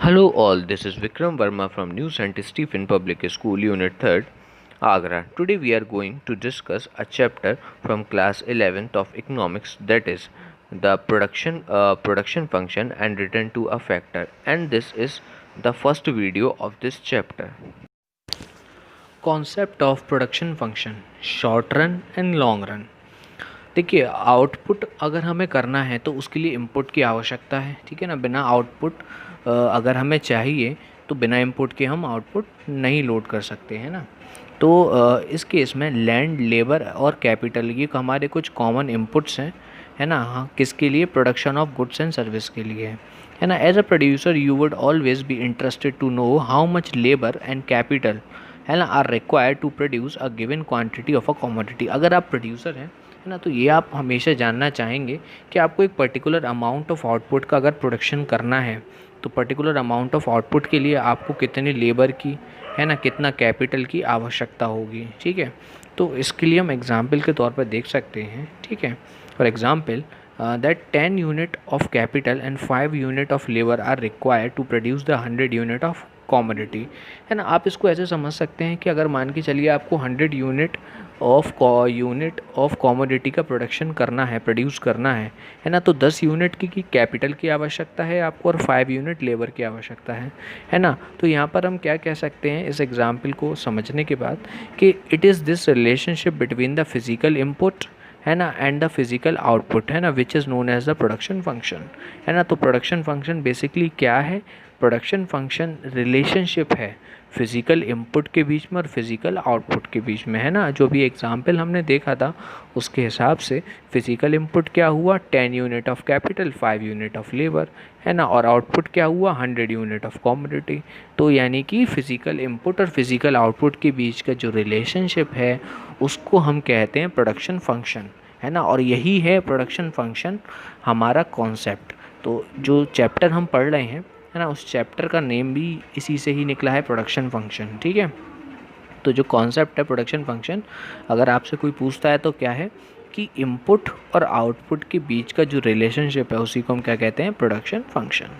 Hello all, this is Vikram Verma from New St. Stephen Public School Unit 3rd, Agra. Today we are going to discuss a chapter from class 11th of economics, that is the production function and return to a factor, and this is the first video of this chapter. Concept of production function, short run and long run. देखिए, output अगर हमें करना है तो उसके लिए input की आवश्यकता है, ठीक है ना। बिना आउटपुट अगर हमें चाहिए तो बिना इनपुट के हम आउटपुट नहीं लोड कर सकते हैं ना। तो इस केस में लैंड, लेबर और कैपिटल ये हमारे कुछ कॉमन इनपुट्स हैं, है ना। हाँ, किसके लिए? Production of goods and service के लिए, है ना। As a producer you would always be interested to know how much labour and capital, है ना, are required to produce a given quantity of a commodity. अगर आप प्रोड्यूसर हैं, है ना, तो ये आप हमेशा जानना चाहेंगे कि आपको एक पर्टिकुलर अमाउंट ऑफ आउटपुट का अगर प्रोडक्शन करना है तो पर्टिकुलर अमाउंट ऑफ आउटपुट के लिए आपको कितनी लेबर की, है ना, कितना कैपिटल की आवश्यकता होगी, ठीक है। तो इसके लिए हम एग्जाम्पल के तौर पर देख सकते हैं, ठीक है। For example that 10 unit of capital and 5 unit of labor are required to produce the 100 unit of commodity, है ना। आप इसको ऐसे समझ सकते हैं कि अगर मान के चलिए आपको 100 यूनिट ऑफ कॉमोडिटी का प्रोडक्शन करना है, प्रोड्यूस करना है ना, तो 10 यूनिट की कैपिटल की आवश्यकता है आपको और 5 यूनिट लेबर की आवश्यकता है ना। तो यहाँ पर हम क्या कह सकते हैं इस एग्जाम्पल को समझने के बाद कि it is this relationship between the physical input, है ना, एंड द फिजिकल आउटपुट, है ना, which is known as the production function, है ना। तो प्रोडक्शन फंक्शन बेसिकली क्या है? प्रोडक्शन फंक्शन रिलेशनशिप है फिजिकल इनपुट के बीच में और फिजिकल आउटपुट के बीच में, है ना। जो भी एग्जाम्पल हमने देखा था उसके हिसाब से फिजिकल इनपुट क्या हुआ? 10 unit of capital, 5 unit of labour, है ना, और आउटपुट क्या हुआ? 100 यूनिट ऑफ कमोडिटी। तो यानी कि फिजिकल इनपुट और फिजिकल आउटपुट के बीच का जो रिलेशनशिप है उसको हम कहते हैं प्रोडक्शन फंक्शन, है ना। और यही है प्रोडक्शन फंक्शन हमारा कॉन्सेप्ट। तो जो चैप्टर हम पढ़ रहे हैं, है ना, उस चैप्टर का नेम भी इसी से ही निकला है, प्रोडक्शन फंक्शन, ठीक है। तो जो कॉन्सेप्ट है प्रोडक्शन फंक्शन, अगर आपसे कोई पूछता है तो क्या है कि इनपुट और आउटपुट के बीच का जो रिलेशनशिप है उसी को हम क्या कहते हैं? Production function.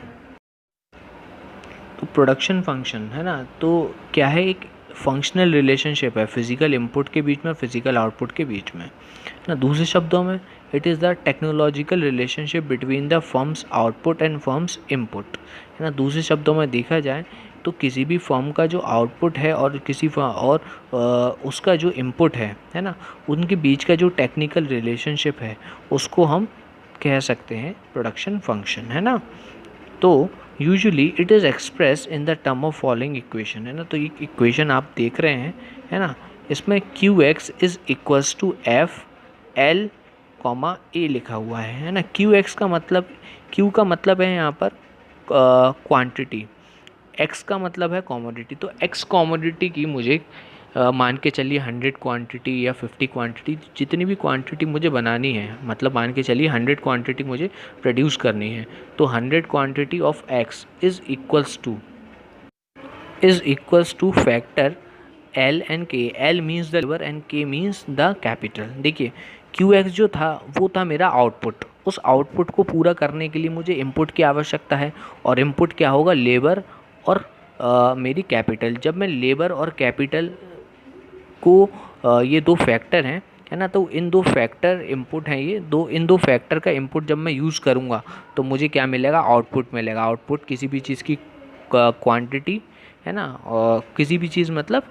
तो प्रोडक्शन फंक्शन, है ना, तो क्या है? एक फंक्शनल रिलेशनशिप है फिजिकल इनपुट के बीच में और फिजिकल आउटपुट के बीच में, ना। दूसरे शब्दों में it is the technological relationship between the firms output and firms input, है ना। दूसरे शब्दों में देखा जाए तो किसी भी फर्म का जो आउटपुट है और उसका जो इनपुट है ना, उनके बीच का जो टेक्निकल रिलेशनशिप है उसको हम कह सकते हैं प्रोडक्शन फंक्शन, है ना। तो usually it is express in the term of following equation, है ना। तो ये इक्वेशन आप देख रहे हैं, है ना, इसमें QX is equals to F L A लिखा हुआ है ना। QX का मतलब, Q का मतलब है यहाँ पर क्वांटिटी, X का मतलब है कमोडिटी। तो X कमोडिटी की मुझे मान के चलिए 100 क्वांटिटी या 50 क्वांटिटी, जितनी भी क्वांटिटी मुझे बनानी है, मतलब मान के चलिए 100 क्वांटिटी मुझे प्रोड्यूस करनी है, तो 100 quantity of X is equals two factor L and K। L means the labour and K means the capital. देखिए, QX जो था वो था मेरा आउटपुट। उस आउटपुट को पूरा करने के लिए मुझे इनपुट की आवश्यकता है और इनपुट क्या होगा? लेबर और मेरी कैपिटल। जब मैं लेबर और कैपिटल को ये दो फैक्टर हैं, है ना, तो इन दो फैक्टर इनपुट हैं, इन दो फैक्टर का इनपुट जब मैं यूज़ करूँगा तो मुझे क्या मिलेगा? आउटपुट मिलेगा। आउटपुट किसी भी चीज़ की क्वांटिटी, है ना, और किसी भी चीज़ मतलब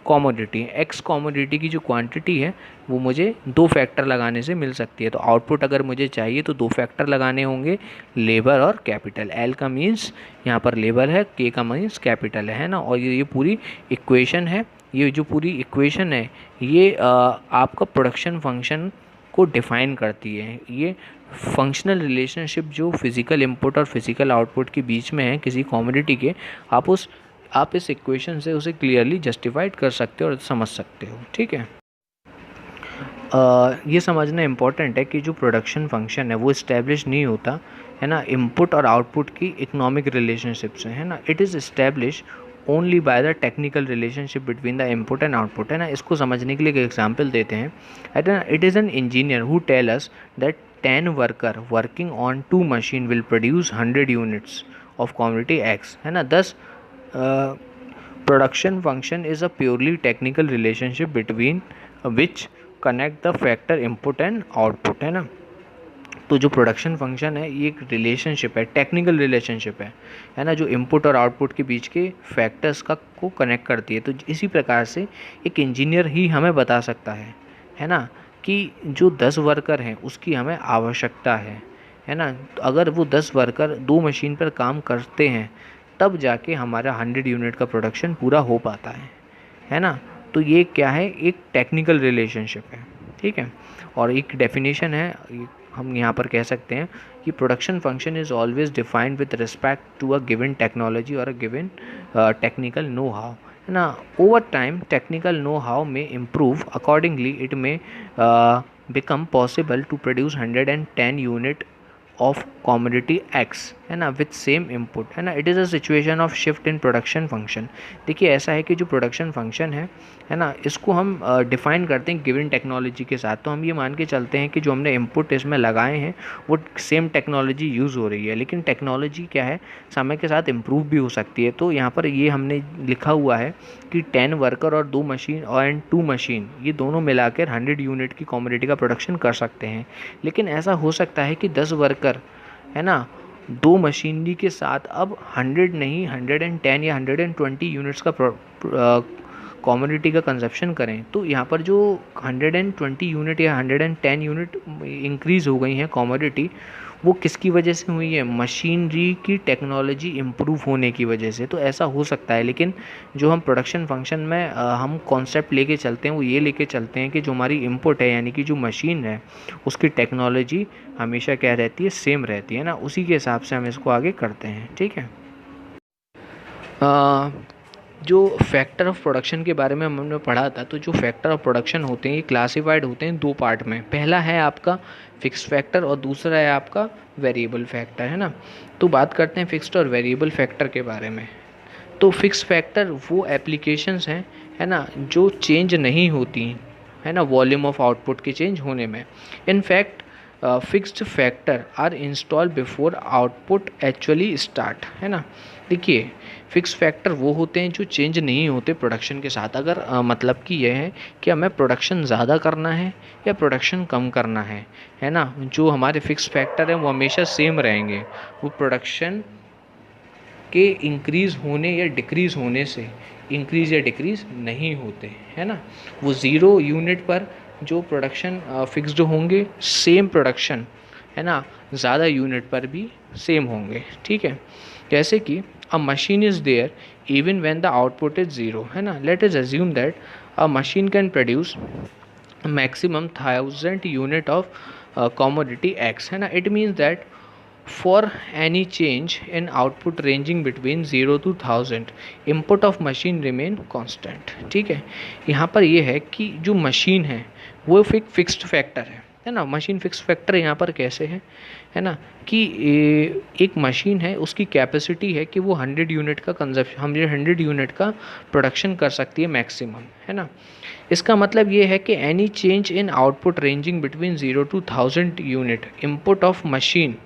कमोडिटी, X कमोडिटी की जो क्वांटिटी है वो मुझे दो फैक्टर लगाने से मिल सकती है। तो आउटपुट अगर मुझे चाहिए तो दो फैक्टर लगाने होंगे, लेबर और कैपिटल। L का मीन्स यहाँ पर लेबर है, K का मीन्स कैपिटल है ना। और ये पूरी इक्वेशन है, ये जो पूरी इक्वेशन है ये आपका प्रोडक्शन फंक्शन को डिफ़ाइन करती है। ये फंक्शनल रिलेशनशिप जो फिज़िकल इनपुट और फिज़िकल आउटपुट के बीच में है किसी कमोडिटी के, आप इस इक्वेशन से उसे क्लियरली जस्टिफाइड कर सकते हो और समझ सकते हो, ठीक है। ये समझना इम्पॉर्टेंट है कि जो प्रोडक्शन फंक्शन है वो इस्टेब्लिश नहीं होता, है ना, इनपुट और आउटपुट की इकोनॉमिक रिलेशनशिप से, है ना। It is establish only by the technical relationship between the input and output, है ना। इसको समझने के लिए एक एग्जाम्पल देते हैं, है ना। It is an engineer who tell us that 10 worker working on 2 machine will produce 100 units of commodity x, है ना। Thus production function is a purely technical relationship between which connect the factor input and output, है ना। तो जो production function है ये एक relationship है, टेक्निकल रिलेशनशिप है ना, जो इनपुट और आउटपुट के बीच के फैक्टर्स का को कनेक्ट करती है। तो इसी प्रकार से एक इंजीनियर ही हमें बता सकता है ना, कि जो 10 वर्कर हैं उसकी हमें आवश्यकता है ना। तो अगर वो 10 वर्कर 2 मशीन पर काम करते हैं तब जाके हमारा 100 यूनिट का प्रोडक्शन पूरा हो पाता है ना। तो ये क्या है, एक टेक्निकल रिलेशनशिप है, ठीक है। और एक डेफिनेशन है, हम यहाँ पर कह सकते हैं कि production function is always defined with respect to a given technology और a given technical know how, है ना। Over time technical know how में इम्प्रूव, अकॉर्डिंगली इट में become possible to produce 110 unit of commodity X, है ना, with same input, है ना। It is a situation of shift in production function. देखिए ऐसा है कि जो प्रोडक्शन फंक्शन है ना, इसको हम डिफ़ाइन करते हैं गिवन टेक्नोलॉजी के साथ। तो हम ये मान के चलते हैं कि जो हमने इनपुट इसमें लगाए हैं वो सेम टेक्नोलॉजी यूज़ हो रही है, लेकिन टेक्नोलॉजी क्या है, समय के साथ इम्प्रूव भी हो सकती है। तो यहाँ पर ये हमने लिखा हुआ है कि 10 वर्कर और 2 मशीन और 2 मशीन ये दोनों मिलाकर 100 यूनिट की कमोडिटी का प्रोडक्शन कर सकते हैं। लेकिन ऐसा हो सकता है कि 10 वर्कर, है ना, 2 मशीनरी के साथ अब 100 नहीं 110 या 120 यूनिट्स का कमोडिटी का कंजप्शन करें। तो यहाँ पर जो 120 यूनिट या 110 यूनिट इंक्रीज़ हो गई हैं कमोडिटी, वो किसकी वजह से हुई है, मशीनरी की टेक्नोलॉजी इम्प्रूव होने की वजह से। तो ऐसा हो सकता है, लेकिन जो हम प्रोडक्शन फंक्शन में हम कॉन्सेप्ट लेके चलते हैं वो ये लेके चलते हैं कि जो हमारी इनपुट है यानी कि जो मशीन है उसकी टेक्नोलॉजी हमेशा क्या रहती है, सेम रहती है ना। उसी के हिसाब से हम इसको आगे करते हैं, ठीक है। जो फैक्टर ऑफ प्रोडक्शन के बारे में हमने पढ़ा था, तो जो फैक्टर ऑफ प्रोडक्शन होते हैं ये क्लासिफाइड होते हैं 2 पार्ट में। पहला है आपका फिक्स्ड फैक्टर और दूसरा है आपका वेरिएबल फैक्टर, है ना। तो बात करते हैं फिक्स्ड और वेरिएबल फैक्टर के बारे में। तो फिक्स्ड फैक्टर वो एप्लीकेशंस हैं, है ना, जो चेंज नहीं होती, है ना, वॉल्यूम ऑफ आउटपुट के चेंज होने में। In fact fixed factor are install before output actually start, है ना। देखिए फिक्स फैक्टर वो होते हैं जो चेंज नहीं होते प्रोडक्शन के साथ। अगर मतलब कि यह है कि हमें प्रोडक्शन ज़्यादा करना है या प्रोडक्शन कम करना है ना, जो हमारे फिक्स फैक्टर हैं वो हमेशा सेम रहेंगे। वो प्रोडक्शन के इंक्रीज़ होने या डिक्रीज़ होने से इंक्रीज़ या डिक्रीज़ नहीं होते, है ना। वो 0 यूनिट पर जो प्रोडक्शन फिक्स्ड होंगे, सेम प्रोडक्शन, है ना, ज़्यादा यूनिट पर भी सेम होंगे, ठीक है। जैसे कि a machine is there even when the output is 0, है ना। Let us assume that a machine can produce maximum 1000 unit of commodity X, है ना। It means that for any change in output ranging between 0 to 1000 input of machine remain constant, ठीक है। यहाँ पर ये है कि जो मशीन है वो फिक्स्ड फैक्टर है ना। मशीन फिक्स फैक्टर यहाँ पर कैसे है ना, कि एक मशीन है उसकी कैपेसिटी है कि वो 100 यूनिट का कंजप्शन 100 यूनिट का प्रोडक्शन कर सकती है मैक्सिमम, है ना। इसका मतलब ये है कि any change in output ranging between 0 to 1000 unit input of machine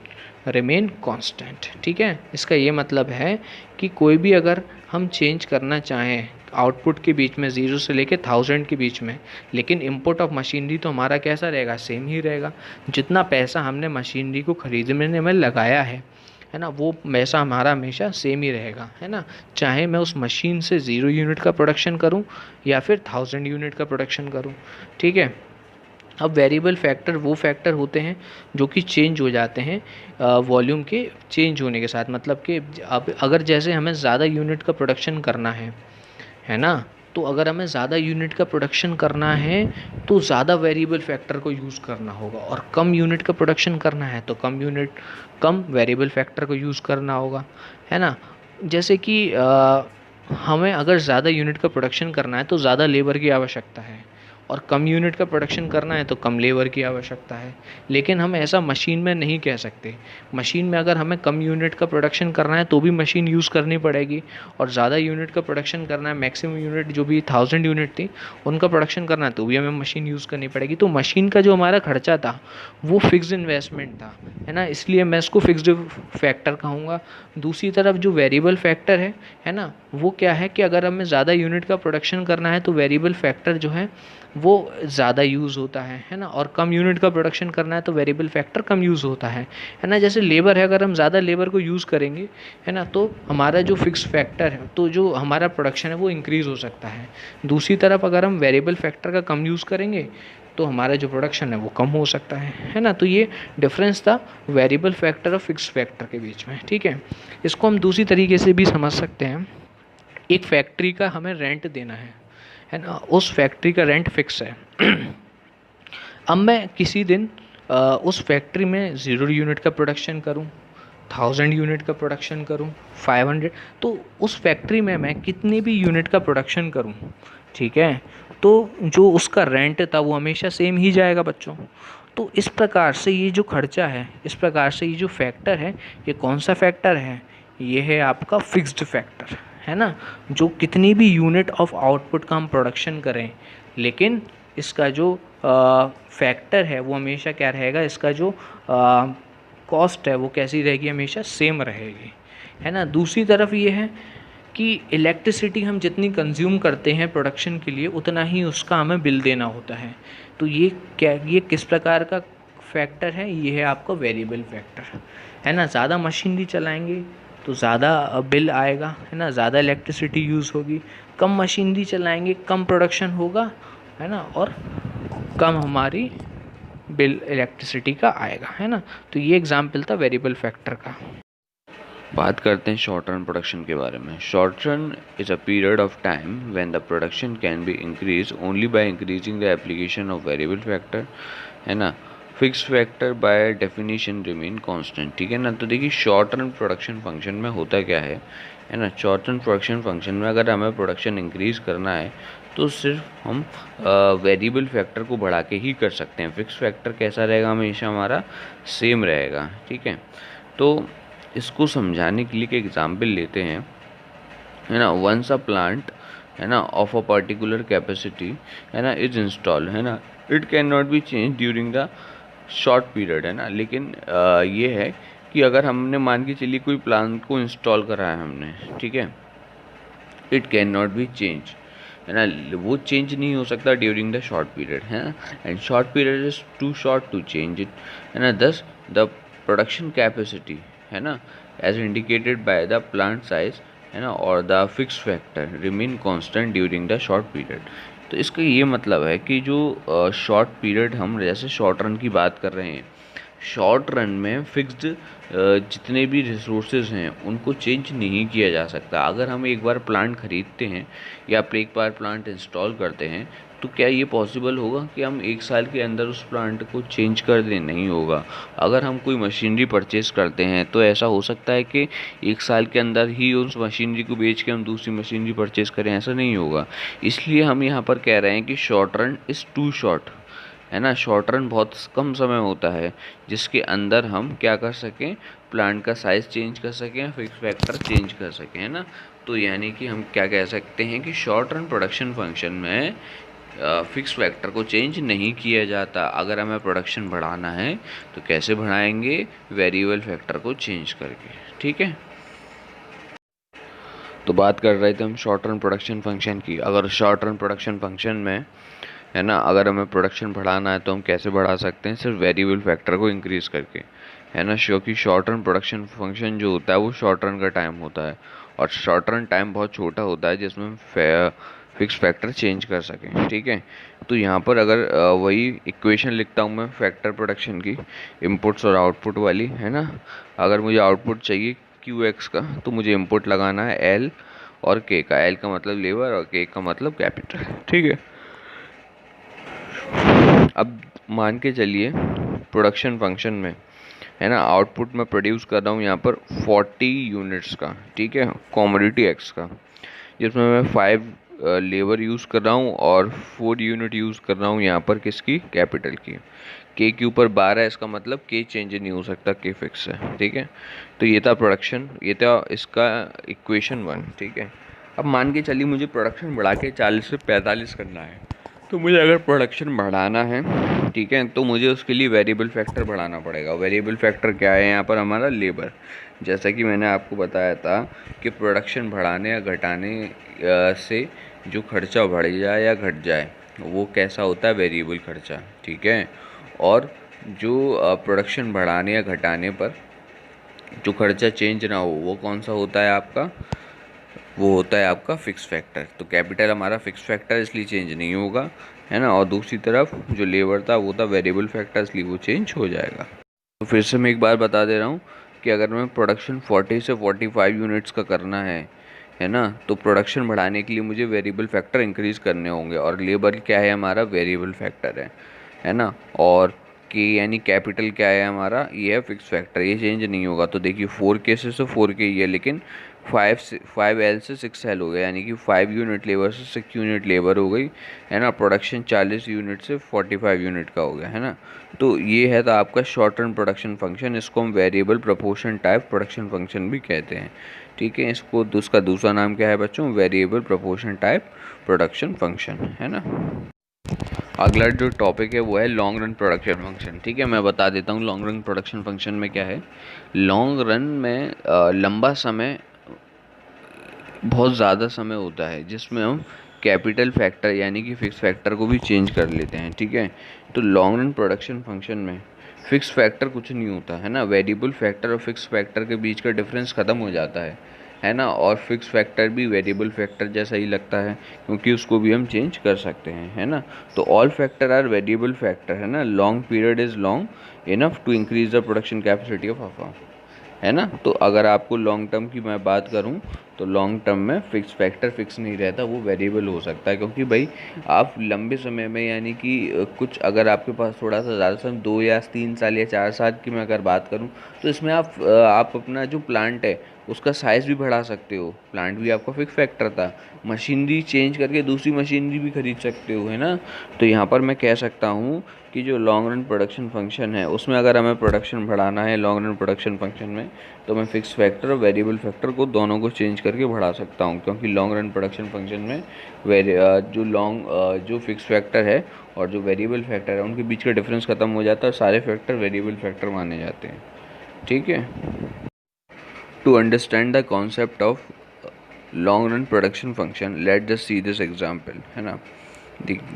remain constant, ठीक है। इसका ये मतलब है कि कोई भी अगर हम चेंज करना चाहें आउटपुट के बीच में 0 से लेके 1000 के बीच में, लेकिन इनपुट ऑफ मशीनरी तो हमारा कैसा रहेगा, सेम ही रहेगा। जितना पैसा हमने मशीनरी को ख़रीदने में लगाया है ना, वो पैसा हमारा हमेशा सेम ही रहेगा, है ना। चाहे मैं उस मशीन से 0 यूनिट का प्रोडक्शन करूं या फिर 1000 यूनिट का प्रोडक्शन करूं, ठीक है। अब वेरिएबल फैक्टर वो फैक्टर होते हैं जो कि चेंज हो जाते हैं वॉल्यूम के चेंज होने के साथ। मतलब कि अब अगर जैसे हमें ज़्यादा यूनिट का प्रोडक्शन करना है ना, तो अगर हमें ज़्यादा यूनिट का प्रोडक्शन करना है तो ज़्यादा वेरिएबल फैक्टर को यूज़ करना होगा, और कम यूनिट का प्रोडक्शन करना है तो कम वेरिएबल फैक्टर को यूज़ करना होगा, है ना। जैसे कि हमें अगर ज़्यादा यूनिट का प्रोडक्शन करना है तो ज़्यादा लेबर की आवश्यकता है, और कम यूनिट का प्रोडक्शन करना है तो कम लेबर की आवश्यकता है। लेकिन हम ऐसा मशीन में नहीं कह सकते। मशीन में अगर हमें कम यूनिट का प्रोडक्शन करना है तो भी मशीन यूज़ करनी पड़ेगी, और ज़्यादा यूनिट का प्रोडक्शन करना है, मैक्सिमम यूनिट जो भी 1000 यूनिट थी उनका प्रोडक्शन करना है तो भी हमें मशीन यूज़ करनी पड़ेगी। तो मशीन का जो हमारा खर्चा था वो फिक्स्ड इन्वेस्टमेंट था, है ना, इसलिए मैं इसको फिक्स्ड फैक्टर कहूँगा। दूसरी तरफ जो वेरिएबल फैक्टर है ना, वो क्या है कि अगर हमें ज़्यादा यूनिट का प्रोडक्शन करना है तो वेरिएबल फैक्टर जो है वो ज़्यादा यूज़ होता है ना, और कम यूनिट का प्रोडक्शन करना है तो वेरिएबल फैक्टर कम यूज़ होता है ना। जैसे लेबर है, अगर हम ज़्यादा लेबर को यूज़ करेंगे, है ना, तो हमारा जो फिक्स फैक्टर है, तो जो हमारा प्रोडक्शन है वो इंक्रीज़ हो सकता है। दूसरी तरफ अगर हम वेरिएबल फैक्टर का कम यूज़ करेंगे तो हमारा जो प्रोडक्शन है वो कम हो सकता है ना। तो ये डिफरेंस था वेरिएबल फैक्टर और फिक्स फैक्टर के बीच में, ठीक है। इसको हम दूसरी तरीके से भी समझ सकते हैं। एक फैक्ट्री का हमें रेंट देना है ना, उस फैक्ट्री का रेंट फिक्स है। अब मैं किसी दिन उस फैक्ट्री में 0 यूनिट का प्रोडक्शन करूं, 1000 यूनिट का प्रोडक्शन करूं, 500, तो उस फैक्ट्री में मैं कितने भी यूनिट का प्रोडक्शन करूं, ठीक है, तो जो उसका रेंट था वो हमेशा सेम ही जाएगा बच्चों। तो इस प्रकार से ये जो खर्चा है, इस प्रकार से ये जो फैक्टर है, ये कौन सा फैक्टर है, ये है आपका फिक्स्ड फैक्टर, है ना। जो कितनी भी यूनिट ऑफ आउटपुट का हम प्रोडक्शन करें, लेकिन इसका जो फैक्टर है वो हमेशा क्या रहेगा, इसका जो कॉस्ट है वो कैसी रहेगी, हमेशा सेम रहेगी, है ना। दूसरी तरफ ये है कि इलेक्ट्रिसिटी हम जितनी कंज्यूम करते हैं प्रोडक्शन के लिए उतना ही उसका हमें बिल देना होता है। तो ये किस प्रकार का फैक्टर है, ये है आपका वेरिएबल फैक्टर, है ना। ज़्यादा मशीनरी चलाएंगे तो ज़्यादा बिल आएगा, है ना, ज़्यादा इलेक्ट्रिसिटी यूज़ होगी। कम मशीनरी चलाएंगे कम प्रोडक्शन होगा, है ना, और कम हमारी बिल इलेक्ट्रिसिटी का आएगा, है ना। तो ये एग्जाम्पल था वेरिएबल फैक्टर का। बात करते हैं शॉर्ट रन प्रोडक्शन के बारे में। Short run is a period of time when the production can be increase only by increasing the application of variable factor, है ना। Fix factor by definition remain constant, ठीक है ना। तो देखिए शॉर्ट रन प्रोडक्शन फंक्शन में होता क्या है ना। शॉर्ट रन प्रोडक्शन फंक्शन में अगर हमें प्रोडक्शन इंक्रीज़ करना है तो सिर्फ हम वेरिएबल फैक्टर को बढ़ा के ही कर सकते हैं। फिक्स फैक्टर कैसा रहेगा, हमेशा हमारा सेम रहेगा, ठीक है। तो इसको समझाने के लिए एक एग्जाम्पल लेते हैं, है ना। वंस अ प्लांट, है ना, ऑफ अ पर्टिकुलर कैपेसिटी, है ना, इज इंस्टॉल, है ना, it can not be change during the short period, है ना। लेकिन ये है कि अगर हमने मान के चलिए कोई प्लांट को इंस्टॉल करा है हमने, ठीक है, it can not be change, है ना, वो चेंज नहीं हो सकता ड्यूरिंग द शॉर्ट पीरियड, है ना। And short period is too short to change it, है ना। दस द प्रोडक्शन कैपेसिटी, है ना, as indicated by the plant size, है ना, और the fix factor remain constant during the short period. तो इसका ये मतलब है कि जो शॉर्ट पीरियड हम जैसे शॉर्ट रन की बात कर रहे हैं, शॉर्ट रन में फिक्स्ड जितने भी रिसोर्सेज हैं उनको चेंज नहीं किया जा सकता। अगर हम एक बार प्लांट ख़रीदते हैं या एक बार प्लांट इंस्टॉल करते हैं तो क्या ये पॉसिबल होगा कि हम 1 साल के अंदर उस प्लांट को चेंज कर दें? नहीं होगा। अगर हम कोई मशीनरी परचेज़ करते हैं तो ऐसा हो सकता है कि 1 साल के अंदर ही उस मशीनरी को बेच के हम दूसरी मशीनरी परचेज़ करें, ऐसा नहीं होगा। इसलिए हम यहाँ पर कह रहे हैं कि short run is too short, है ना। शॉर्ट रन बहुत कम समय होता है जिसके अंदर हम क्या कर सकें, प्लांट का साइज़ चेंज कर सकें, फिक्स फैक्टर चेंज कर सकें, है ना। तो यानी कि हम क्या कह सकते हैं कि शॉर्ट रन प्रोडक्शन फंक्शन में फिक्स फैक्टर को चेंज नहीं किया जाता। अगर हमें प्रोडक्शन बढ़ाना है तो कैसे बढ़ाएंगे, वेरिएबल फैक्टर को चेंज करके, ठीक है। तो बात कर रहे थे हम शॉर्ट रन प्रोडक्शन फंक्शन की। अगर शॉर्ट रन प्रोडक्शन फंक्शन में, है ना, अगर हमें प्रोडक्शन बढ़ाना है तो हम कैसे बढ़ा सकते हैं, सिर्फ वेरिएबल फैक्टर को इंक्रीज़ करके, है ना। क्योंकि शॉर्ट रन प्रोडक्शन फंक्शन जो होता है वो शॉर्ट रन का टाइम होता है और शॉर्ट रन टाइम बहुत छोटा होता है जिसमें हम फिक्स फैक्टर चेंज कर सकें, ठीक है। तो यहाँ पर अगर वही इक्वेशन लिखता हूँ मैं फैक्टर प्रोडक्शन की, इनपुट्स और आउटपुट वाली, है ना। अगर मुझे आउटपुट चाहिए QX का तो मुझे इनपुट लगाना है L और K का। L का मतलब लेबर और K का मतलब कैपिटल, ठीक है। अब मान के चलिए प्रोडक्शन फंक्शन में, है ना, आउटपुट में प्रोड्यूस कर रहा हूँ यहाँ पर 40 यूनिट्स का, ठीक है, कमोडिटी X का, जिसमें मैं 5 लेबर यूज़ कर रहा हूँ और 4 यूनिट यूज़ कर रहा हूँ यहाँ पर किसकी, कैपिटल की। के के ऊपर 12 है, इसका मतलब के चेंज नहीं हो सकता, के फिक्स है, ठीक है। तो ये था प्रोडक्शन, ये था इसका इक्वेशन 1, ठीक है। अब मान के चलिए मुझे प्रोडक्शन बढ़ा के 40 से 45 करना है, तो मुझे अगर प्रोडक्शन बढ़ाना है, ठीक है, तो मुझे उसके लिए वेरिएबल फैक्टर बढ़ाना पड़ेगा। वेरिएबल फैक्टर क्या है यहाँ पर, हमारा लेबर। जैसा कि मैंने आपको बताया था कि प्रोडक्शन बढ़ाने या घटाने से जो खर्चा बढ़ जाए या घट जाए वो कैसा होता है, वेरिएबल खर्चा, ठीक है। और जो प्रोडक्शन बढ़ाने या घटाने पर जो खर्चा चेंज ना हो वो कौन सा होता है आपका, वो होता है आपका फिक्स फैक्टर। तो कैपिटल हमारा फिक्स फैक्टर, इसलिए चेंज नहीं होगा, है ना। और दूसरी तरफ जो लेबर था वो था वेरिएबल फैक्टर, इसलिए वो चेंज हो जाएगा। तो फिर से मैं एक बार बता दे रहा हूँ कि अगर मैं प्रोडक्शन 40 से 45 यूनिट्स का करना है ना, तो प्रोडक्शन बढ़ाने के लिए मुझे वेरिएबल फैक्टर इंक्रीज़ करने होंगे, और लेबर क्या है, हमारा वेरिएबल फैक्टर है ना। और के यानी कैपिटल क्या है हमारा, ये है फिक्स फैक्टर, ये चेंज नहीं होगा। तो देखिए 4K से 4K ही है, लेकिन 5L से 6L हो गया, यानी कि 5 यूनिट लेबर से 6 यूनिट लेबर हो गई, है ना। प्रोडक्शन 40 यूनिट से 45 यूनिट का हो गया, है ना। तो ये है था आपका शॉर्ट टर्म प्रोडक्शन फंक्शन, इसको हम variable proportion type production function भी कहते हैं, ठीक है। इसको उसका दूसरा नाम क्या है बच्चों, variable proportion type production function, है ना। अगला जो टॉपिक है वो है लॉन्ग रन प्रोडक्शन फंक्शन, ठीक है। मैं बता देता हूँ लॉन्ग रन प्रोडक्शन फंक्शन में क्या है। लॉन्ग रन में लंबा समय, बहुत ज़्यादा समय होता है जिसमें हम कैपिटल फैक्टर यानी कि फिक्स फैक्टर को भी चेंज कर लेते हैं, ठीक है। तो लॉन्ग रन प्रोडक्शन फंक्शन में फिक्स फैक्टर कुछ नहीं होता है ना, वेरिएबल फैक्टर और फिक्स फैक्टर के बीच का डिफरेंस ख़त्म हो जाता है ना। और फिक्स फैक्टर भी वेरिएबल फैक्टर जैसा ही लगता है, क्योंकि उसको भी हम चेंज कर सकते हैं, है ना। तो all factor are variable factor, है ना। Long period is long enough to increase the production capacity of a firm, है ना। तो अगर आपको लॉन्ग टर्म की मैं बात करूं तो लॉन्ग टर्म में फिक्स फैक्टर फिक्स नहीं रहता, वो वेरिएबल हो सकता है, क्योंकि भाई आप लंबे समय में यानी कि कुछ अगर आपके पास थोड़ा सा ज़्यादा समय 2 या 3 साल या 4 साल की मैं अगर बात करूं, तो इसमें आप अपना जो प्लांट है उसका साइज़ भी बढ़ा सकते हो। प्लांट भी आपका फिक्स फैक्टर था, मशीनरी चेंज करके दूसरी मशीनरी भी खरीद सकते हो, है ना। तो यहाँ पर मैं कह सकता हूँ कि जो लॉन्ग रन प्रोडक्शन फंक्शन है उसमें अगर हमें प्रोडक्शन बढ़ाना है लॉन्ग रन प्रोडक्शन फंक्शन में, तो मैं फिक्स फैक्टर और वेरिएबल फैक्टर को दोनों को चेंज करके बढ़ा सकता हूँ, क्योंकि लॉन्ग रन प्रोडक्शन फंक्शन में जो फिक्स फैक्टर है और जो वेरिएबल फैक्टर है उनके बीच का डिफरेंस खत्म हो जाता है और सारे फैक्टर वेरिएबल फैक्टर माने जाते हैं, ठीक है। To understand the concept of long run production function, let just see this example, है ना।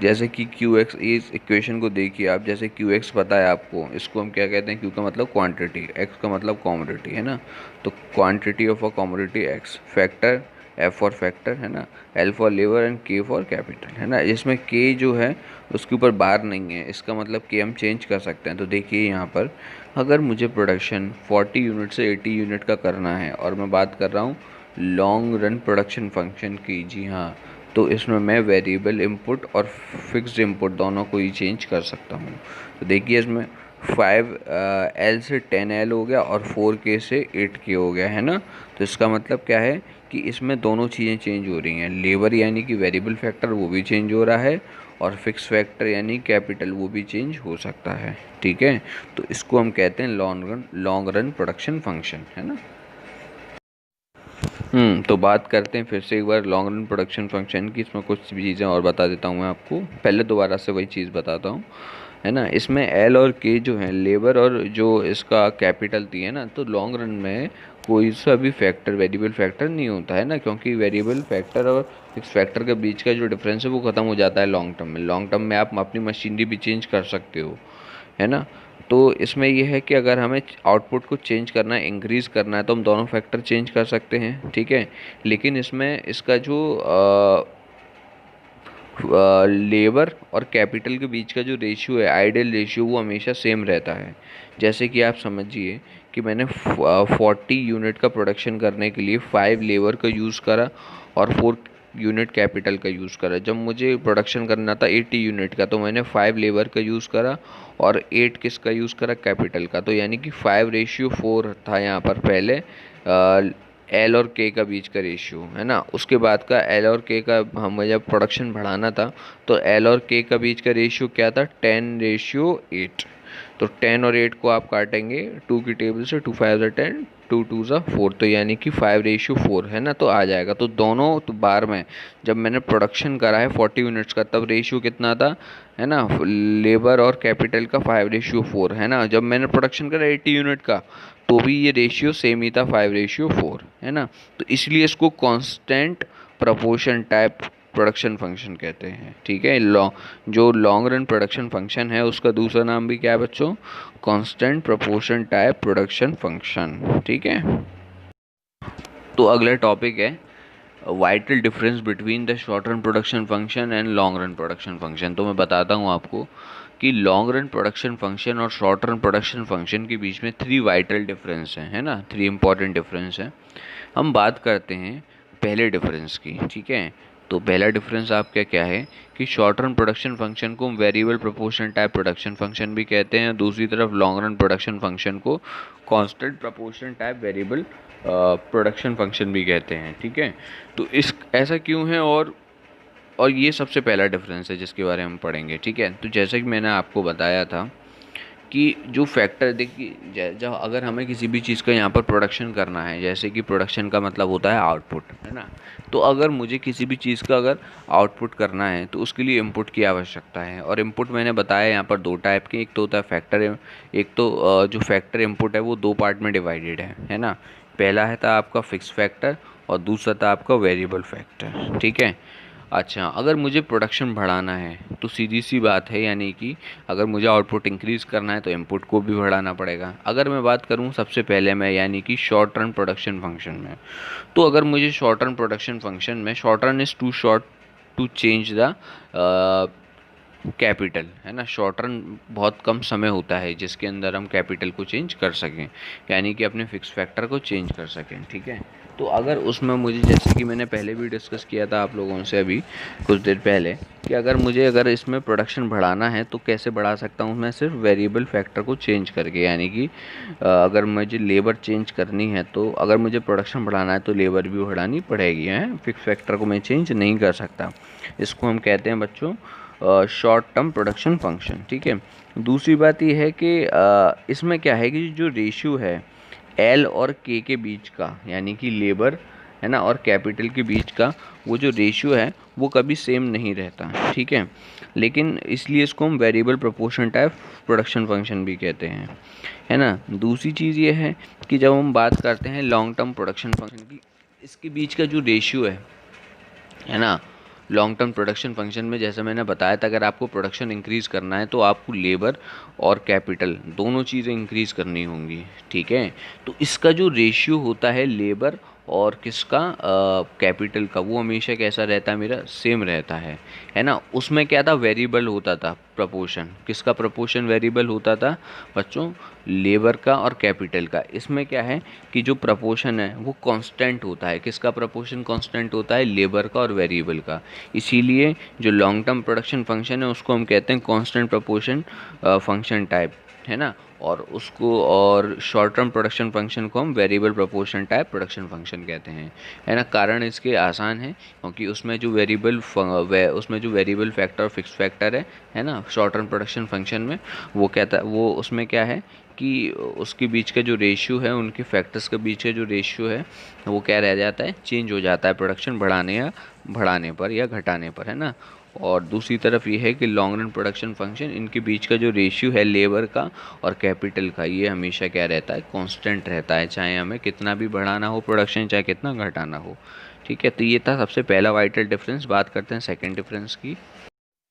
जैसे कि क्यू एक्स, इस इक्वेशन को देखिए आप, जैसे क्यू एक्स पता है आपको, इसको हम क्या कहते हैं, क्यू का मतलब क्वांटिटी, एक्स का मतलब कॉमोडिटी, है ना। तो quantity of a commodity x, factor F for factor, है ना, एल फॉर लेबर एंड के फॉर कैपिटल, है ना। इसमें के जो है उसके ऊपर बार नहीं है, इसका मतलब कि हम चेंज कर सकते हैं। तो देखिए यहाँ पर अगर मुझे प्रोडक्शन 40 यूनिट से 80 यूनिट का करना है और मैं बात कर रहा हूँ लॉन्ग रन प्रोडक्शन फंक्शन की, जी हाँ, तो इसमें मैं वेरिएबल इनपुट और फिक्स्ड इनपुट दोनों को ही चेंज कर सकता हूँ। तो देखिए इसमें 5L से 10L हो गया और 4K से 8K हो गया, है ना। तो इसका मतलब क्या है कि इसमें दोनों चीज़ें चेंज हो रही हैं, लेबर यानी कि वेरिएबल फैक्टर वो भी चेंज हो रहा है और फिक्स फैक्टर यानी कैपिटल वो भी चेंज हो सकता है, ठीक है। तो इसको हम कहते हैं लॉन्ग रन प्रोडक्शन फंक्शन, है ना। तो बात करते हैं फिर से एक बार लॉन्ग रन प्रोडक्शन फंक्शन की। इसमें कुछ चीज़ें और बता देता हूँ मैं आपको, पहले दोबारा से वही चीज़ बताता हूँ, है ना। इसमें एल और के जो है लेबर और जो इसका कैपिटल थी, है ना। तो लॉन्ग रन में कोई सा भी फैक्टर वेरिएबल फैक्टर नहीं होता है ना, क्योंकि वेरिएबल फैक्टर और फिक्स फैक्टर के बीच का जो डिफरेंस है वो ख़त्म हो जाता है लॉन्ग टर्म में। लॉन्ग टर्म में आप अपनी मशीनरी भी चेंज कर सकते हो, है ना। तो इसमें यह है कि अगर हमें आउटपुट को चेंज करना है, इंक्रीज़ करना है, तो हम दोनों फैक्टर चेंज कर सकते हैं, ठीक है। लेकिन इसमें इसका जो लेबर और कैपिटल के बीच का जो रेशियो है, आइडियल रेशियो, वो हमेशा सेम रहता है। जैसे कि आप समझिए कि मैंने 40 यूनिट का प्रोडक्शन करने के लिए 5 लेबर का यूज़ करा और 4 यूनिट कैपिटल का यूज़ करा। जब मुझे प्रोडक्शन करना था 80 यूनिट का, तो मैंने 5 लेबर का यूज़ करा और 8 किसका यूज़ करा, कैपिटल का। तो यानी कि 5:4 था यहाँ पर पहले एल और के का बीच का रेशियो, है ना। उसके बाद का एल और के का हमें जब प्रोडक्शन बढ़ाना था तो एल और के का बीच का रेशियो क्या था, 10:8। तो 10 और 8 को आप काटेंगे 2 की टेबल से, 2 5 10, 2 2 4, तो यानी कि 5:4, है ना। तो आ जाएगा। तो दोनों तो बार में जब मैंने प्रोडक्शन करा है 40 यूनिट्स का, तब रेशियो कितना था, है ना, लेबर और कैपिटल का 5:4, है ना। जब मैंने प्रोडक्शन करा 80 यूनिट का, तो भी ये रेशियो सेम ही था, 5:4, है ना। तो इसलिए इसको constant proportion type production function कहते हैं, ठीक है। जो लॉन्ग रन प्रोडक्शन फंक्शन है उसका दूसरा नाम भी क्या है बच्चों, constant proportion type production function, ठीक है। तो अगला टॉपिक है vital difference between the short run production function and long run production function. तो मैं बताता हूँ आपको कि लॉन्ग रन प्रोडक्शन फंक्शन और शॉर्ट रन प्रोडक्शन फंक्शन के बीच में 3 वाइटल डिफरेंस हैं, है ना, 3 इंपॉर्टेंट डिफरेंस हैं। हम बात करते हैं पहले डिफरेंस की, ठीक है। तो पहला डिफरेंस आपका क्या है कि शॉर्ट रन प्रोडक्शन फंक्शन को variable proportion type production function भी कहते हैं, दूसरी तरफ लॉन्ग रन प्रोडक्शन फंक्शन को constant proportion type variable production function भी कहते हैं, ठीक है। तो इस ऐसा क्यों है, और ये सबसे पहला डिफरेंस है जिसके बारे में हम पढ़ेंगे, ठीक है। तो जैसे कि मैंने आपको बताया था कि जो फैक्टर, देखिए जब अगर हमें किसी भी चीज़ का यहाँ पर प्रोडक्शन करना है, जैसे कि प्रोडक्शन का मतलब होता है आउटपुट, है ना। तो अगर मुझे किसी भी चीज़ का अगर आउटपुट करना है तो उसके लिए इनपुट की आवश्यकता है। और इनपुट मैंने बताया यहाँ पर 2 टाइप के, एक तो होता है फैक्टर, एक तो जो फैक्टर इनपुट है वो 2 पार्ट में डिवाइडेड है ना। पहला है था आपका फिक्स फैक्टर और दूसरा था आपका वेरिएबल फैक्टर, ठीक है। अच्छा, अगर मुझे प्रोडक्शन बढ़ाना है तो सीधी सी बात है, यानी कि अगर मुझे आउटपुट इंक्रीज़ करना है तो इनपुट को भी बढ़ाना पड़ेगा। अगर मैं बात करूं सबसे पहले मैं, यानी कि शॉर्ट रन प्रोडक्शन फंक्शन में, तो अगर मुझे शॉर्ट रन प्रोडक्शन फंक्शन में, short run is too short to change the capital, है ना। शॉर्ट रन बहुत कम समय होता है जिसके अंदर हम कैपिटल को चेंज कर सकें, यानी कि अपने फिक्स फैक्टर को चेंज कर सकें, ठीक है। तो अगर उसमें मुझे, जैसे कि मैंने पहले भी डिस्कस किया था आप लोगों से अभी कुछ देर पहले, कि अगर इसमें प्रोडक्शन बढ़ाना है तो कैसे बढ़ा सकता हूँ मैं, सिर्फ वेरिएबल फैक्टर को चेंज करके, यानी कि अगर मुझे लेबर चेंज करनी है, तो अगर मुझे प्रोडक्शन बढ़ाना है तो लेबर भी बढ़ानी पड़ेगी, है, फिक्स फैक्टर को मैं चेंज नहीं कर सकता। इसको हम कहते हैं बच्चों शॉर्ट टर्म प्रोडक्शन फंक्शन, ठीक है। दूसरी बात ये है कि इसमें क्या है कि जो रेशियो है एल और के के बीच का, यानी कि लेबर, है ना, और कैपिटल के बीच का, वो जो रेशियो है वो कभी सेम नहीं रहता, ठीक है। लेकिन इसलिए इसको हम variable proportion type production function भी कहते हैं, है ना। दूसरी चीज़ ये है कि जब हम बात करते हैं लॉन्ग टर्म प्रोडक्शन फंक्शन की, इसके बीच का जो रेशियो है ना, लॉन्ग टर्म प्रोडक्शन फंक्शन में, जैसे मैंने बताया था, अगर आपको प्रोडक्शन इंक्रीज़ करना है तो आपको लेबर और कैपिटल दोनों चीज़ें इंक्रीज़ करनी होंगी, ठीक है। तो इसका जो रेशियो होता है लेबर और किसका, कैपिटल का, वो हमेशा कैसा रहता है, मेरा सेम रहता है ना। उसमें क्या था, वेरिएबल होता था प्रपोर्शन, किसका प्रपोर्शन वेरिएबल होता था बच्चों, लेबर का और कैपिटल का। इसमें क्या है कि जो प्रपोर्शन है वो कांस्टेंट होता है, किसका प्रपोर्शन कांस्टेंट होता है, लेबर का और वेरिएबल का। इसीलिए जो लॉन्ग टर्म प्रोडक्शन फंक्शन है उसको हम कहते हैं कांस्टेंट प्रपोर्शन फंक्शन टाइप, है ना। और शॉर्ट टर्म प्रोडक्शन फंक्शन को हम variable proportion type production function कहते हैं, है ना। कारण इसके आसान है क्योंकि उसमें जो वेरिएबल फैक्टर और फिक्स फैक्टर है ना, शॉर्ट टर्म प्रोडक्शन फंक्शन में, वो उसमें क्या है कि उसके बीच का जो रेशियो है, उनके फैक्टर्स के बीच का जो रेशियो है वो क्या रह जाता है, चेंज हो जाता है प्रोडक्शन बढ़ाने पर या घटाने पर, है ना। और दूसरी तरफ ये है कि लॉन्ग रन प्रोडक्शन फंक्शन, इनके बीच का जो रेशियो है लेबर का और कैपिटल का, ये हमेशा क्या रहता है, कांस्टेंट रहता है, चाहे हमें कितना भी बढ़ाना हो प्रोडक्शन, चाहे कितना घटाना हो, ठीक है। तो ये था सबसे पहला वाइटल डिफरेंस। बात करते हैं सेकंड डिफरेंस की।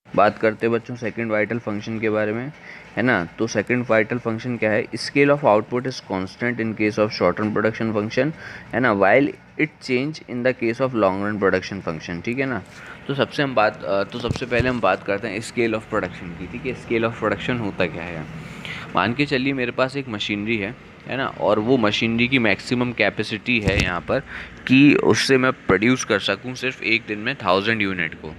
बात करते हैं बच्चों सेकंड वाइटल फंक्शन के बारे में, है ना। तो सेकंड वाइटल फंक्शन क्या है, scale of output is constant in case of short run production function, है ना, while it change in the case of long run production function, ठीक है ना। तो सबसे पहले हम बात करते हैं स्केल ऑफ प्रोडक्शन की, ठीक है। स्केल ऑफ प्रोडक्शन होता क्या है, मान के चलिए मेरे पास एक मशीनरी है ना, और वो मशीनरी की मैक्सिमम कैपेसिटी है यहाँ पर कि उससे मैं प्रोड्यूस कर सकूँ सिर्फ एक दिन में 1000 यूनिट को,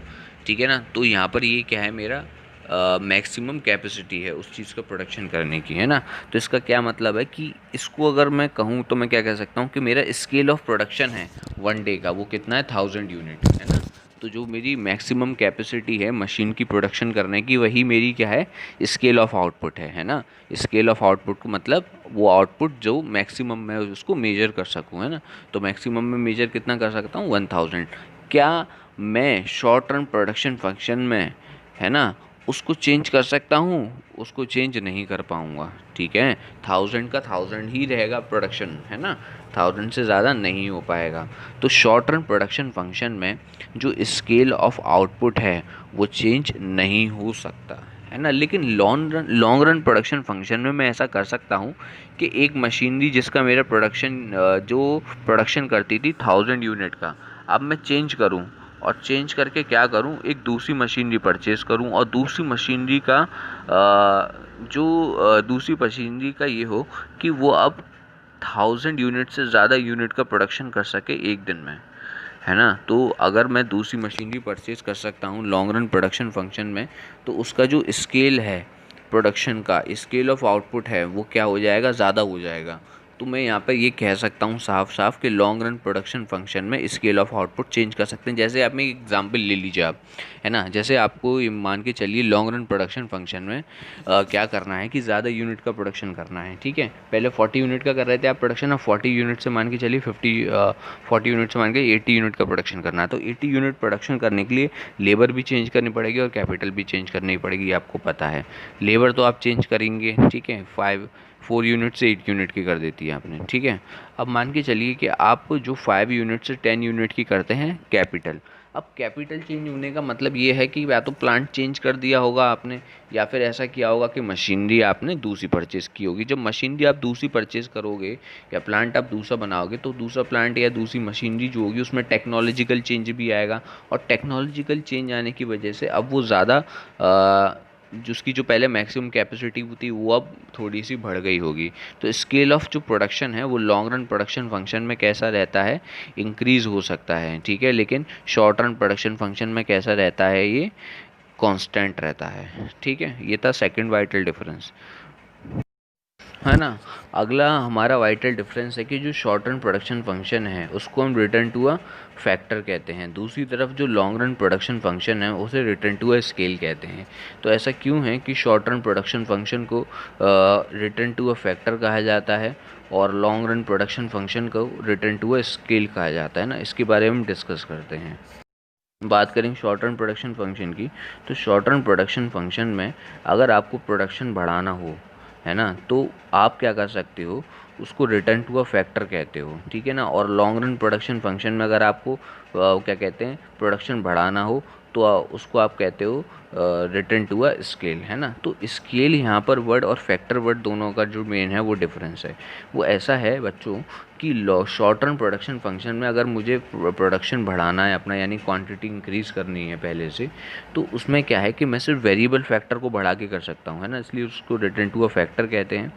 ठीक है ना। तो यहाँ पर ये क्या है, मेरा मैक्सिमम कैपेसिटी है उस चीज़ का प्रोडक्शन करने की, है ना। तो इसका क्या मतलब है कि इसको अगर मैं कहूँ तो मैं क्या कह सकता हूँ कि मेरा स्केल ऑफ प्रोडक्शन है वन डे का, वो कितना है 1000 यूनिट, है ना। तो जो मेरी मैक्सिमम कैपेसिटी है मशीन की प्रोडक्शन करने की, वही मेरी क्या है, स्केल ऑफ आउटपुट है ना। स्केल ऑफ आउटपुट को मतलब वो आउटपुट जो मैक्सिमम मैं उसको मेजर कर सकूँ, है ना। तो मैक्सिमम में मेजर कितना कर सकता हूँ, 1000। क्या मैं शॉर्ट टर्म प्रोडक्शन फंक्शन में, है ना, उसको चेंज कर सकता हूँ? उसको चेंज नहीं कर पाऊँगा, ठीक है। 1000 का 1000 ही रहेगा प्रोडक्शन, है ना, 1000 से ज़्यादा नहीं हो पाएगा। तो शॉर्ट रन प्रोडक्शन फंक्शन में जो स्केल ऑफ आउटपुट है वो चेंज नहीं हो सकता, है ना। लेकिन लॉन्ग रन प्रोडक्शन फंक्शन में मैं ऐसा कर सकता हूँ कि एक मशीनरी जिसका मेरा प्रोडक्शन जो प्रोडक्शन करती थी 1000 यूनिट का, अब मैं चेंज करूँ और चेंज करके क्या करूं, एक दूसरी मशीनरी परचेज़ करूं और दूसरी मशीनरी का दूसरी मशीनरी का ये हो कि वो अब 1000 यूनिट से ज़्यादा यूनिट का प्रोडक्शन कर सके एक दिन में, है ना। तो अगर मैं दूसरी मशीनरी परचेज़ कर सकता हूं लॉन्ग रन प्रोडक्शन फंक्शन में, तो उसका जो स्केल है प्रोडक्शन का, स्केल ऑफ आउटपुट है, वो क्या हो जाएगा, ज़्यादा हो जाएगा। तो मैं यहाँ पर ये कह सकता हूँ साफ साफ कि लॉन्ग रन प्रोडक्शन फंक्शन में स्केल ऑफ आउटपुट चेंज कर सकते हैं। जैसे आप में एक एग्जांपल ले लीजिए आप, है ना। जैसे आपको ये मान के चलिए लॉन्ग रन प्रोडक्शन फंक्शन में क्या करना है कि ज़्यादा यूनिट का प्रोडक्शन करना है, ठीक है। पहले 40 यूनिट का कर रहे थे आप प्रोडक्शन, अब 40 यूनिट से मान के चलिए 40 यूनिट से मान के 80 यूनिट का प्रोडक्शन करना है। तो 80 यूनिट प्रोडक्शन करने के लिए लेबर भी चेंज करनी पड़ेगी और कैपिटल भी चेंज करनी पड़ेगी, आपको पता है। लेबर तो आप चेंज करेंगे, ठीक है, 4 यूनिट से 8 यूनिट की कर देती है आपने, ठीक है। अब मान के चलिए कि आप जो 5 यूनिट से 10 यूनिट की करते हैं कैपिटल। अब कैपिटल चेंज होने का मतलब ये है कि या तो प्लांट चेंज कर दिया होगा आपने, या फिर ऐसा किया होगा कि मशीनरी आपने दूसरी परचेज़ की होगी। जब मशीनरी आप दूसरी परचेज़ करोगे या प्लांट आप दूसरा बनाओगे, तो दूसरा प्लांट या दूसरी मशीनरी जो होगी उसमें टेक्नोलॉजिकल चेंज भी आएगा, और टेक्नोलॉजिकल चेंज आने की वजह से अब वो ज़्यादा जो उसकी जो पहले मैक्सिमम कैपेसिटी थी वो अब थोड़ी सी बढ़ गई होगी। तो स्केल ऑफ जो प्रोडक्शन है वो लॉन्ग रन प्रोडक्शन फंक्शन में कैसा रहता है, इंक्रीज़ हो सकता है, ठीक है। लेकिन शॉर्ट रन प्रोडक्शन फंक्शन में कैसा रहता है, ये कांस्टेंट रहता है, ठीक है। ये था सेकंड वाइटल डिफरेंस, है ना। अगला हमारा वाइटल डिफरेंस है कि जो शॉर्ट रन प्रोडक्शन फंक्शन है उसको हम रिटर्न टू अ फैक्टर कहते हैं। दूसरी तरफ जो लॉन्ग रन प्रोडक्शन फंक्शन है उसे रिटर्न टू अ स्केल कहते हैं। तो ऐसा क्यों है कि शॉर्ट रन प्रोडक्शन फंक्शन को रिटर्न टू अ फैक्टर कहा जाता है और लॉन्ग रन प्रोडक्शन फंक्शन को रिटर्न टू अ स्केल कहा जाता है ना, इसके बारे में हम डिस्कस करते हैं। बात करें शॉर्ट रन प्रोडक्शन फंक्शन की, तो शॉर्ट रन प्रोडक्शन फंक्शन में अगर आपको प्रोडक्शन बढ़ाना हो, है ना, तो आप क्या कर सकते हो, उसको रिटर्न टू अ फैक्टर कहते हो, ठीक है ना। और लॉन्ग रन प्रोडक्शन फंक्शन में अगर आपको क्या कहते हैं, प्रोडक्शन बढ़ाना हो, तो उसको आप कहते हो रिटर्न टू अ स्केल, है ना। तो स्केल यहाँ पर वर्ड और फैक्टर वर्ड दोनों का जो मेन है वो डिफरेंस है। वो ऐसा है बच्चों कि शॉर्ट रन प्रोडक्शन फंक्शन में अगर मुझे प्रोडक्शन बढ़ाना है अपना, यानी क्वांटिटी इंक्रीज़ करनी है पहले से, तो उसमें क्या है कि मैं सिर्फ वेरिएबल फैक्टर को बढ़ा के कर सकता हूँ, है ना, इसलिए उसको रिटर्न टू अ फैक्टर कहते हैं,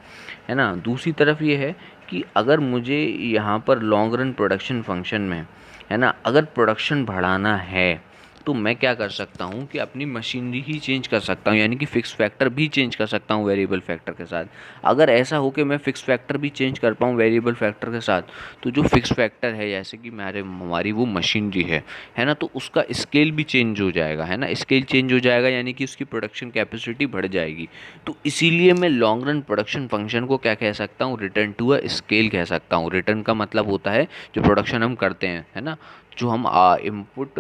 है ना। दूसरी तरफ ये है कि अगर मुझे यहाँ पर लॉन्ग रन प्रोडक्शन फंक्शन में, है ना, अगर प्रोडक्शन बढ़ाना है तो मैं क्या कर सकता हूँ कि अपनी मशीनरी ही चेंज कर सकता हूँ, यानी कि फ़िक्स फैक्टर भी चेंज कर सकता हूँ वेरिएबल फैक्टर के साथ। अगर ऐसा हो कि मैं फ़िक्स फैक्टर भी चेंज कर पाऊँ वेरिएबल फैक्टर के साथ, तो जो फ़िक्स फैक्टर है, जैसे कि हमारी वो मशीनरी है ना, तो उसका स्केल भी चेंज हो जाएगा, है ना। स्केल चेंज हो जाएगा यानी कि उसकी प्रोडक्शन कैपेसिटी बढ़ जाएगी। तो इसीलिए मैं लॉन्ग रन प्रोडक्शन फंक्शन को क्या कह सकता हूँ, रिटर्न टू अ स्केल कह सकता हूँ। रिटर्न का मतलब होता है जो प्रोडक्शन हम करते हैं, है ना, जो हम इनपुट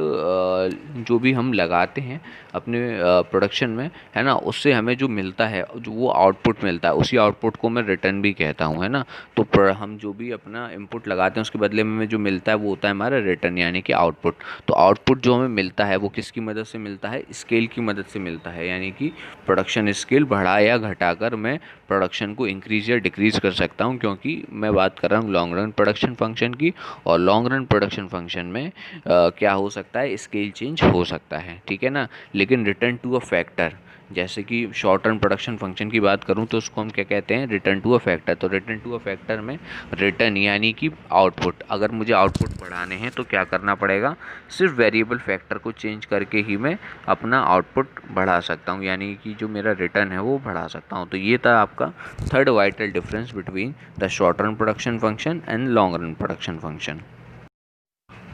जो भी हम लगाते हैं अपने प्रोडक्शन में, है ना, उससे हमें जो मिलता है, जो वो आउटपुट मिलता है, उसी आउटपुट को मैं रिटर्न भी कहता हूँ, है ना। तो हम जो भी अपना इनपुट लगाते हैं उसके बदले में हमें जो मिलता है वो होता है हमारा रिटर्न, यानी कि आउटपुट। तो आउटपुट जो हमें मिलता है वो किसकी मदद से मिलता है, स्केल की मदद से मिलता है, यानी कि प्रोडक्शन स्केल बढ़ा या घटाकर मैं प्रोडक्शन को इंक्रीज़ या डिक्रीज़ कर सकता हूँ, क्योंकि मैं बात कर रहा हूँ लॉन्ग रन प्रोडक्शन फंक्शन की। और लॉन्ग रन प्रोडक्शन फंक्शन में क्या हो सकता है, स्केल चेंज हो सकता है, ठीक है ना। लेकिन रिटर्न टू अ फैक्टर, जैसे कि शॉर्ट रन प्रोडक्शन फंक्शन की बात करूं तो उसको हम क्या कहते हैं, रिटर्न टू अ फैक्टर। तो रिटर्न टू अ फैक्टर में रिटर्न यानी कि आउटपुट, अगर मुझे आउटपुट बढ़ाने हैं तो क्या करना पड़ेगा, सिर्फ वेरिएबल फैक्टर को चेंज करके ही मैं अपना आउटपुट बढ़ा सकता हूं, यानी कि जो मेरा रिटर्न है वो बढ़ा सकता हूं। तो ये था आपका third vital difference between the short run production function and long run production function.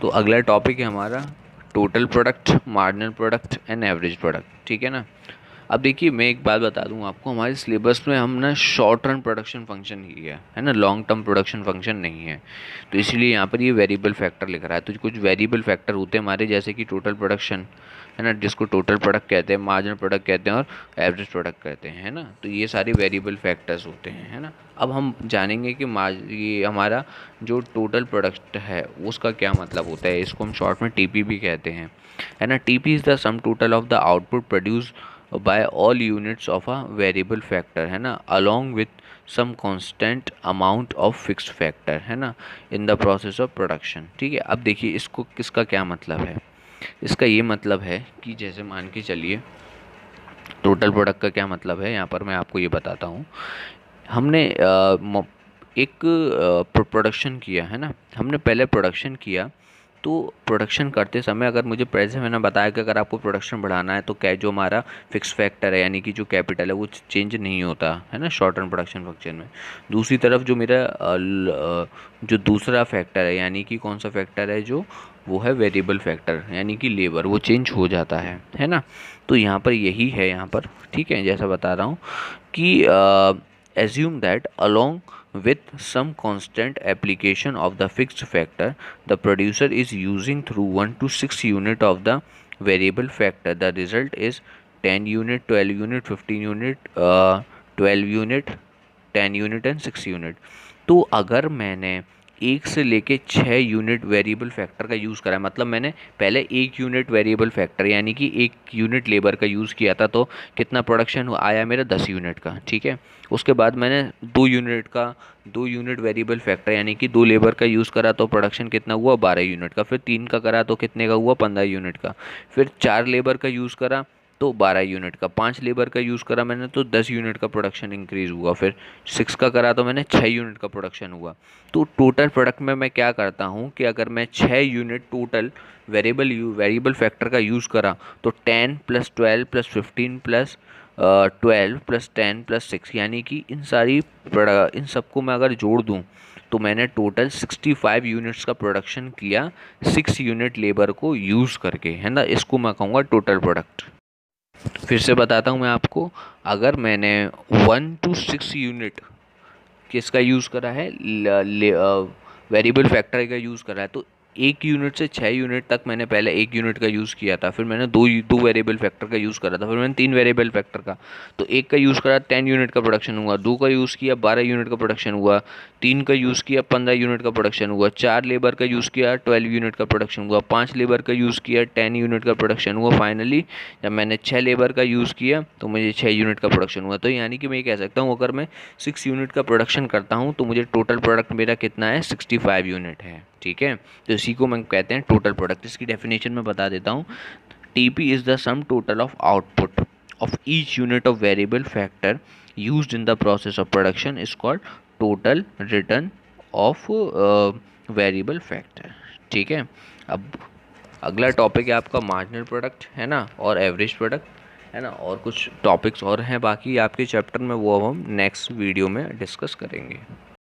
तो अगला टॉपिक है हमारा total product, marginal product and average product, ठीक है ना। अब देखिए मैं एक बात बता दूं आपको, हमारे सिलेबस में हम ना शॉर्ट रन प्रोडक्शन फंक्शन ही है ना, लॉन्ग टर्म प्रोडक्शन फंक्शन नहीं है। तो इसलिए यहाँ पर ये वेरिएबल फैक्टर लिख रहा है। तो कुछ वेरिएबल फैक्टर होते हैं हमारे, जैसे कि टोटल प्रोडक्शन है ना, जिसको टोटल प्रोडक्ट कहते हैं, मार्जिनल प्रोडक्ट कहते हैं और एवरेज प्रोडक्ट कहते हैं, है ना। तो ये सारे वेरिएबल फैक्टर्स होते हैं, है ना। अब हम जानेंगे कि ये हमारा जो टोटल प्रोडक्ट है उसका क्या मतलब होता है। इसको हम शॉर्ट में टीपी भी कहते हैं, है ना। TP is the sum total of the output produce by all units of a variable factor, है ना, along with some constant amount of fixed factor, है ना, in the process of production, ठीक है। अब देखिए इसको किसका क्या मतलब है। इसका ये मतलब है कि जैसे मान के चलिए टोटल प्रोडक्ट का क्या मतलब है, यहाँ पर मैं आपको ये बताता हूँ। हमने एक प्रोडक्शन किया, है ना, हमने पहले प्रोडक्शन किया। तो प्रोडक्शन करते समय अगर मुझे जैसे मैंने बताया कि अगर आपको प्रोडक्शन बढ़ाना है तो क्या जो हमारा फिक्स फैक्टर है यानी कि जो कैपिटल है वो चेंज नहीं होता, है ना, शॉर्ट टर्म प्रोडक्शन फंक्शन में। दूसरी तरफ जो मेरा जो दूसरा फैक्टर है यानी कि कौन सा फैक्टर है, जो वो है वेरिएबल फैक्टर यानी कि लेबर, वो चेंज हो जाता है ना। तो यहाँ पर यही है यहाँ पर, ठीक है, जैसा बता रहा हूँ कि assume that along with some constant application of the fixed factor the producer is using through 1 to 6 unit of the variable factor. The result is 10 unit, 12 unit, 15 unit, 12 unit, 10 unit and 6 unit। तो अगर मैंने एक से लेके 6 unit variable factor का use करा है, मतलब मैंने पहले 1 यूनिट वेरिएबल फैक्टर यानी कि 1 यूनिट लेबर का यूज़ किया था, तो कितना प्रोडक्शन आया मेरा 10 यूनिट का, ठीक है। उसके बाद मैंने 2 यूनिट वेरिएबल फैक्टर यानी कि 2 लेबर का यूज़ करा तो प्रोडक्शन कितना हुआ 12 यूनिट का। फिर 3 का करा तो कितने का हुआ 15 यूनिट का। फिर 4 लेबर का यूज़ करा तो 12 यूनिट का। 5 लेबर का यूज़ करा मैंने तो 10 यूनिट का प्रोडक्शन इंक्रीज़ हुआ। फिर 6 का करा तो मैंने 6 यूनिट का प्रोडक्शन हुआ। तो टोटल प्रोडक्ट में मैं क्या करता हूँ कि अगर मैं 6 यूनिट टोटल वेरिएबल फैक्टर का यूज़ करा तो 10 + 12 + 15 + 12 + 10 + 6 यानी कि इन सबको मैं अगर जोड़ दूँ तो मैंने टोटल 65 यूनिट्स का प्रोडक्शन किया 6 यूनिट लेबर को यूज़ करके, है ना। इसको मैं कहूँगा टोटल प्रोडक्ट। फिर से बताता हूँ मैं आपको, अगर मैंने 1 to 6 यूनिट किसका यूज़ करा है, वेरिएबल फैक्टर का यूज़ करा है, तो 1 यूनिट से 6 यूनिट तक मैंने पहले 1 यूनिट का यूज़ किया था। फिर मैंने दो वेरिएबल फैक्टर का यूज़ करा था। फिर मैंने 3 वेरिएबल फैक्टर का, तो 1 का यूज़ करा 10 यूनिट का प्रोडक्शन हुआ। 2 का यूज़ किया 12 यूनिट का प्रोडक्शन हुआ। 3 का यूज़ किया 15 यूनिट का प्रोडक्शन हुआ। 4 लेबर का यूज़ किया 12 यूनिट का प्रोडक्शन हुआ। 5 लेबर का यूज़ किया 10 यूनिट का प्रोडक्शन हुआ। फाइनली जब मैंने 6 लेबर का यूज़ किया तो मुझे 6 यूनिट का प्रोडक्शन हुआ। तो यानी कि मैं ये कह सकता हूँ अगर मैं 6 यूनिट का प्रोडक्शन करता हूँ तो मुझे टोटल प्रोडक्ट मेरा कितना है 65 यूनिट है, ठीक है। तो इसी को मैं कहते हैं टोटल प्रोडक्ट। इसकी डेफिनेशन में बता देता हूँ, TP is the sum total of output of each unit of variable factor used in the process of production is called total return of variable factor, ठीक है। अब अगला टॉपिक है आपका मार्जिनल प्रोडक्ट, है ना, और एवरेज प्रोडक्ट, है ना, और कुछ टॉपिक्स और हैं बाकी आपके चैप्टर में, वो हम नेक्स्ट वीडियो में डिस्कस करेंगे।